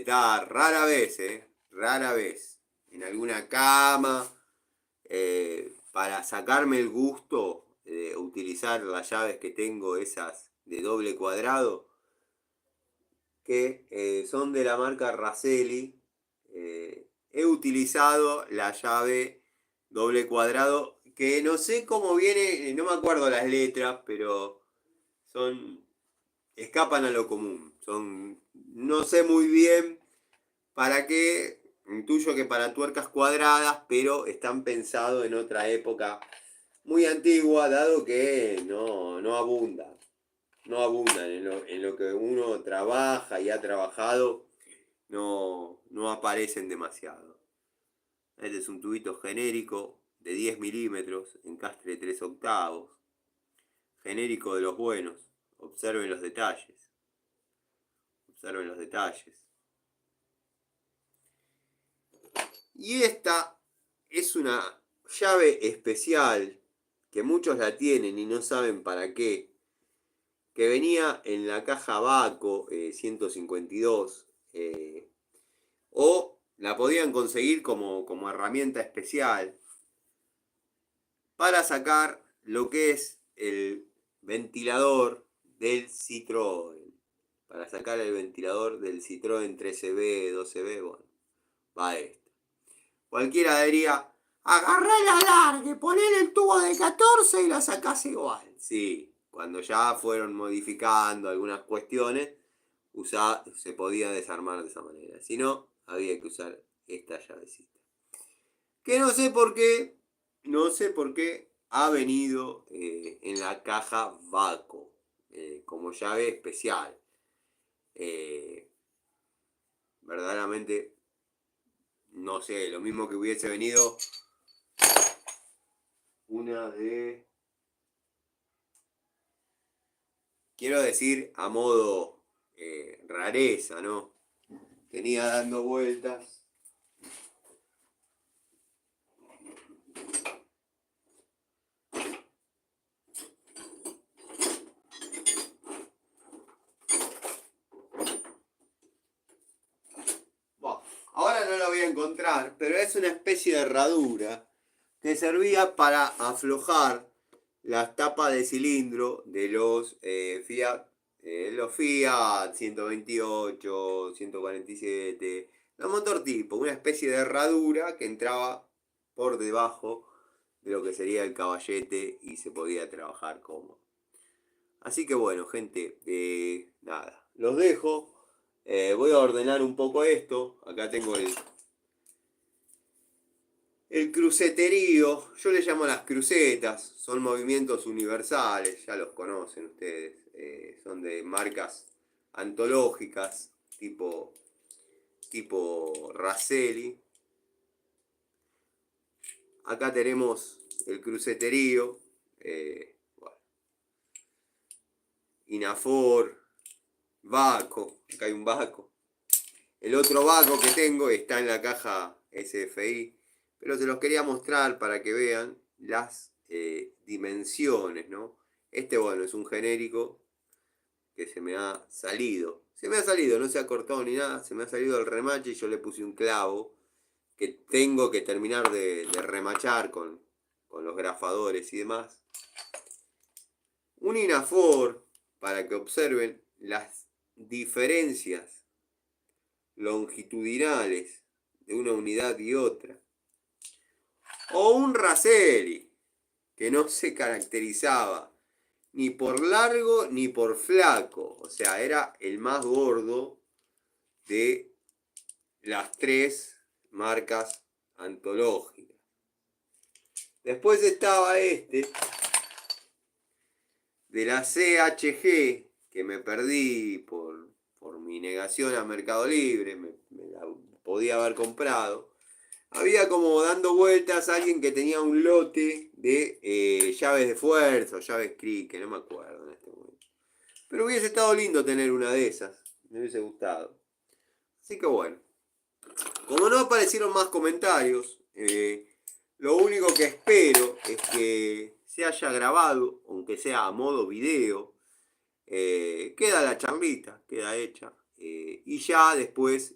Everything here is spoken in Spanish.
está rara vez, rara vez, en alguna cama, para sacarme el gusto de utilizar las llaves que tengo, esas de doble cuadrado, que son de la marca Raselli. He utilizado la llave doble cuadrado, que no sé cómo viene, no me acuerdo las letras, pero son, escapan a lo común. Son, no sé muy bien para qué, intuyo que para tuercas cuadradas, pero están pensados en otra época muy antigua, dado que no abunda. No abundan en lo que uno trabaja y ha trabajado, no aparecen demasiado. Este es un tubito genérico de 10 milímetros, encastre 3 octavos, genérico de los buenos. Observen los detalles. Observen los detalles. Y esta es una llave especial que muchos la tienen y no saben para qué, que venía en la caja Baco 152, o la podían conseguir como herramienta especial para sacar lo que es el ventilador del Citroën. Para sacar el ventilador del Citroën 13B, 12B, bueno, va esto. Cualquiera diría, agarrá la larga, poner el tubo de 14 y la sacás igual. Sí, cuando ya fueron modificando algunas cuestiones, se podía desarmar de esa manera. Si no, había que usar esta llavecita. Que no sé por qué ha venido en la caja Baco, como llave especial. Verdaderamente, no sé, lo mismo que hubiese venido una de, quiero decir, a modo rareza, ¿no? Tenía dando vueltas. Bueno, ahora no lo voy a encontrar, pero es una especie de herradura que servía para aflojar las tapas de cilindro de los Fiat 128, 147, los motor tipo, una especie de herradura que entraba por debajo de lo que sería el caballete y se podía trabajar cómodo. Así que bueno, gente, nada, los dejo. Voy a ordenar un poco esto. Acá tengo el cruceterío. Yo le llamo las crucetas. Son movimientos universales, ya los conocen ustedes. Son de marcas antológicas, tipo Raselli. Acá tenemos el cruceterío. Bueno, Inafor, Baco. Acá hay un Baco. El otro Baco que tengo está en la caja SFI. Pero se los quería mostrar para que vean las dimensiones, ¿no? Este, bueno, es un genérico que se me ha salido. Se me ha salido, no se ha cortado ni nada. Se me ha salido el remache y yo le puse un clavo que tengo que terminar de remachar con los grafadores y demás. Un Inafor, para que observen las diferencias longitudinales de una unidad y otra. O un Raselli, que no se caracterizaba ni por largo ni por flaco. O sea, era el más gordo de las tres marcas antológicas. Después estaba este, de la CHG, que me perdí por mi negación a Mercado Libre, me la podía haber comprado. Había como dando vueltas alguien que tenía un lote de llaves de fuerza o llaves CRI, que no me acuerdo en este momento. Pero hubiese estado lindo tener una de esas, me hubiese gustado. Así que bueno, como no aparecieron más comentarios, lo único que espero es que se haya grabado, aunque sea a modo video. Queda la charlita, queda hecha. Y ya después